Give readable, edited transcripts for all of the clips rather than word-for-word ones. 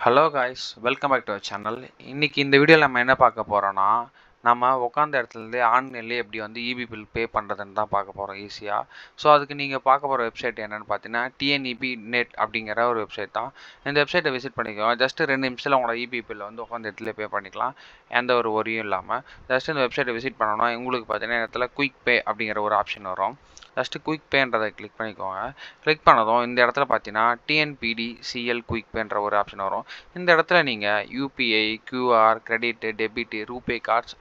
Hello guys, welcome back to our channel. இன்றைக்கி இந்த வீடியோவில் நம்ம என்ன பார்க்க போகிறோன்னா, நம்ம உட்காந்த இடத்துலேருந்தே ஆன்லைன்லேயே எப்படி வந்து இபி பில் பே பண்ணுறதுன்னு தான் பார்க்க போகிறோம் ஈஸியாக. ஸோ அதுக்கு நீங்கள் பார்க்க போகிற வெப்சைட் என்னென்னு பார்த்தீங்கன்னா டிஎன்இபி நெட் அப்படிங்கிற ஒரு வெப்சைட் தான். இந்த வெப்சைட்டை விசிட் பண்ணிக்கோங்க. ஜஸ்ட்டு 2 நிமிஷத்தில் உங்களோட இபி பில் வந்து உட்காந்த இடத்துல பே பண்ணிக்கலாம், எந்த ஒரு ஒரியும் இல்லாமல். ஜஸ்ட் இந்த வெப்சைட்டை விசிட் பண்ணோன்னா உங்களுக்கு பார்த்தீங்கன்னா இடத்துல குயிக் பே அப்படிங்கிற ஒரு ஆப்ஷன் வரும். ஜஸ்ட்டு குயிக் பேன்றதை கிளிக் பண்ணிக்கோங்க. கிளிக் பண்ணதும் இந்த இடத்துல பார்த்தீங்கன்னா டிஎன்பிடி சிஎல் குயிக் பேன்ற ஒரு ஆப்ஷன் வரும். இந்த இடத்துல நீங்கள் UPI, QR, credit, debit, RuPay cards,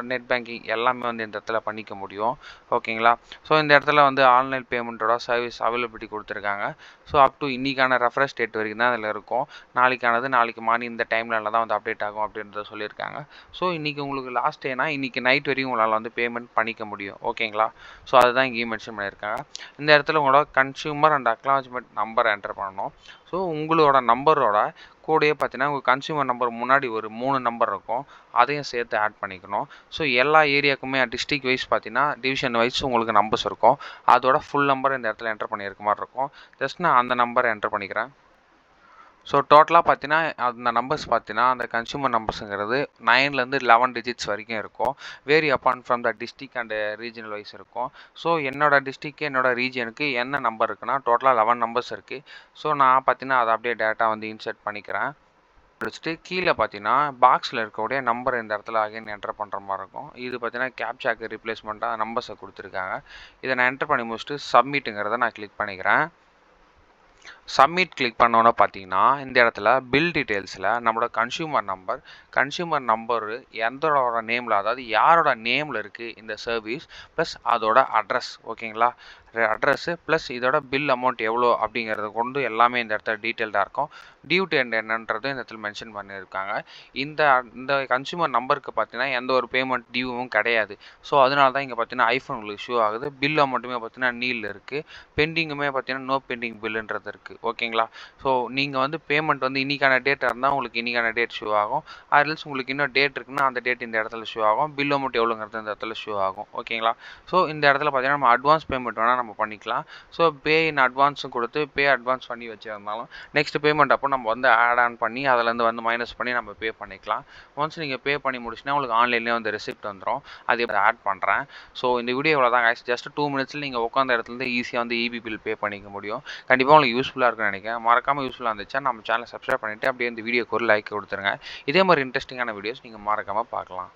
net banking எல்லாமே வந்து இந்த இடத்துல பண்ணிக்க முடியும். ஓகேங்களா? ஸோ இந்த இடத்துல வந்து ஆன்லைன் பேமெண்ட்டோட சர்வீஸ் அவைலபிலிட்டி கொடுத்துருக்காங்க. ஸோ அப் டு இன்றைக்கான ரெஃபரன்ஸ் டேட் வரைக்கும் தான் அதில் இருக்கும். நாளைக்கானது நாளைக்கு மார்னிங் இந்த டைமில் தான் வந்து அப்டேட் ஆகும் அப்படின்றத சொல்லியிருக்காங்க. ஸோ இன்றைக்கி உங்களுக்கு லாஸ்ட் டேனா இன்றைக்கி நைட் வரைக்கும் உங்களால் வந்து பேமெண்ட் பண்ணிக்க முடியும். ஓகேங்களா? ஸோ அதுதான் இங்கேயும் மென்ஷன் பண்ணியிருக்காங்க. இந்த இடத்துல உங்களோட consumer and acknowledgement number enter பண்ணணும். ஸோ உங்களோட நம்பரோட கூடயே பார்த்தீங்கன்னா உங்கள் கன்சியூமர் நம்பர் முன்னாடி ஒரு 3 நம்பர் இருக்கும், அதையும் சேர்த்து ஆட் பண்ணிக்கணும். ஸோ எல்லா ஏரியாவுக்குமே டிஸ்ட்ரிக் வைஸ் பார்த்தீங்கன்னா டிவிஷன் வைஸ் உங்களுக்கு நம்பர்ஸ் இருக்கும். அதோட ஃபுல் நம்பர் இந்த இடத்துல என்டர் பண்ணியிருக்க மாதிரி இருக்கும். ஜஸ்ட் நான் அந்த நம்பரை என்டர் பண்ணிக்கிறேன். ஸோ டோட்டலாக பார்த்தீங்கன்னா அந்த நம்பர்ஸ் பார்த்தீங்கன்னா அந்த கன்சியூமர் நம்பர்ஸுங்கிறது 9லேருந்து 11 டிஜிட்ஸ் வரைக்கும் இருக்கும். Vary apart from the district and regional wise இருக்கும். ஸோ என்னோடய டிஸ்ட்ரிக்கு என்னோடய ரீஜனுக்கு என்ன நம்பர் இருக்குன்னா டோட்டலாக 11 நம்பர்ஸ் இருக்குது. ஸோ நான் பார்த்தீங்கன்னா அதை அப்படியே டேட்டா வந்து இன்சர்ட் பண்ணிக்கிறேன். முடிச்சுட்டு கீழே பார்த்தீங்கன்னா பாக்ஸில் இருக்கக்கூடிய நம்பர் இந்த இடத்துல அகைன் என்டர் பண்ணுற மாதிரி இருக்கும். இது பார்த்தீங்கன்னா கேப்சாக்கு ரீப்ளேஸ்மெண்ட்டாக நம்பர்ஸை கொடுத்துருக்காங்க. இதை நான் என்டர் பண்ணி முடிச்சுட்டு சப்மிட்டுங்கிறத நான் கிளிக் பண்ணிக்கிறேன். சப்மிட் கிளிக் பண்ணோன்னே பார்த்தீங்கன்னா இந்த இடத்துல பில் டீட்டெயில்ஸில் நம்மளோட கன்சியூமர் நம்பரு எந்தோட நேமில், அதாவது யாரோட நேமில் இருக்குது இந்த சர்வீஸ், ப்ளஸ் அதோட அட்ரஸ். ஓகேங்களா? அட்ரஸ்ஸு ப்ளஸ் இதோட பில் அமௌண்ட் எவ்வளோ அப்படிங்கிறத கொண்டு எல்லாமே இந்த இடத்துல டீட்டெயில்டாக இருக்கும். டியூ டேட் என்னன்றதும் இந்த இடத்துல மென்ஷன் பண்ணியிருக்காங்க. இந்த கன்சியூமர் நம்பருக்கு பார்த்தீங்கன்னா எந்த ஒரு பேமெண்ட் டியூவும் கிடையாது. ஸோ அதனால தான் இங்கே பார்த்தீங்கன்னா ஐஃபோன் உங்களுக்கு ஷோ ஆகுது. பில் அமௌண்ட்டுமே பார்த்தீங்கன்னா நீல் இருக்குது. பெண்டிங்குமே பார்த்தீங்கன்னா நோ பெண்டிங் பில்லுன்றது இருக்குது. ஓகேங்களா? ஸோ நீங்கள் வந்து பேமெண்ட் வந்து இன்றைக்கான டேட்டாக இருந்தால் உங்களுக்கு இன்றைக்கான டேட் ஷோ ஆகும். அதர்ஸ் உங்களுக்கு இன்னும் டேட் இருக்குன்னா அந்த டேட் இந்த இடத்துல ஷோ ஆகும். பில் அமௌண்ட் எவ்வளோங்கிறது இந்த இடத்துல ஷோ ஆகும். ஓகேங்களா? ஸோ இந்த இடத்துல பார்த்தீங்கன்னா நம்ம அட்வான்ஸ் பேமெண்ட் வேணால் நம்ம பண்ணிக்கலாம். ஸோ பே இன் அட்வான்ஸும் கொடுத்து பே அட்வான்ஸ் பண்ணி வச்சுருந்தாலும் நெக்ஸ்ட் பேமெண்ட் அப்போ நம்ம வந்து ஆட் ஆன் பண்ணி அதிலேருந்து வந்து மைனஸ் பண்ணி நம்ம பே பண்ணிக்கலாம். ஒன்ஸ் நீங்கள் பே பண்ணி முடிச்சுன்னா உங்களுக்கு ஆன்லைன்லேயே வந்து ரெசிப்ட் வந்துடும். அது ஆட் பண்ணுறேன். ஸோ இந்த வீடியோ இவ்வளோ தான் guys. ஜஸ்ட் 2 மினிட்ஸில் நீங்கள் உட்காந்த இடத்துலேருந்து ஈஸியாக வந்து இபி பில் பே பண்ணிக்க முடியும். கண்டிப்பாக உங்களுக்கு யூஸ்ஃபுல்லாக இருக்குன்னு நினைக்கிறேன். மறக்காமல் யூஸ்ஃபுல்லாக இருந்துச்சா நம்ம சேனலை சப்ஸ்கிரைப் பண்ணிவிட்டு அப்படியே இந்த வீடியோக்கு ஒரு லைக் கொடுத்துருங்க. இதே மாதிரி இன்ட்ரெஸ்டிங்கான வீடியோஸ் நீங்கள் மறக்காமல் பார்க்கலாம்.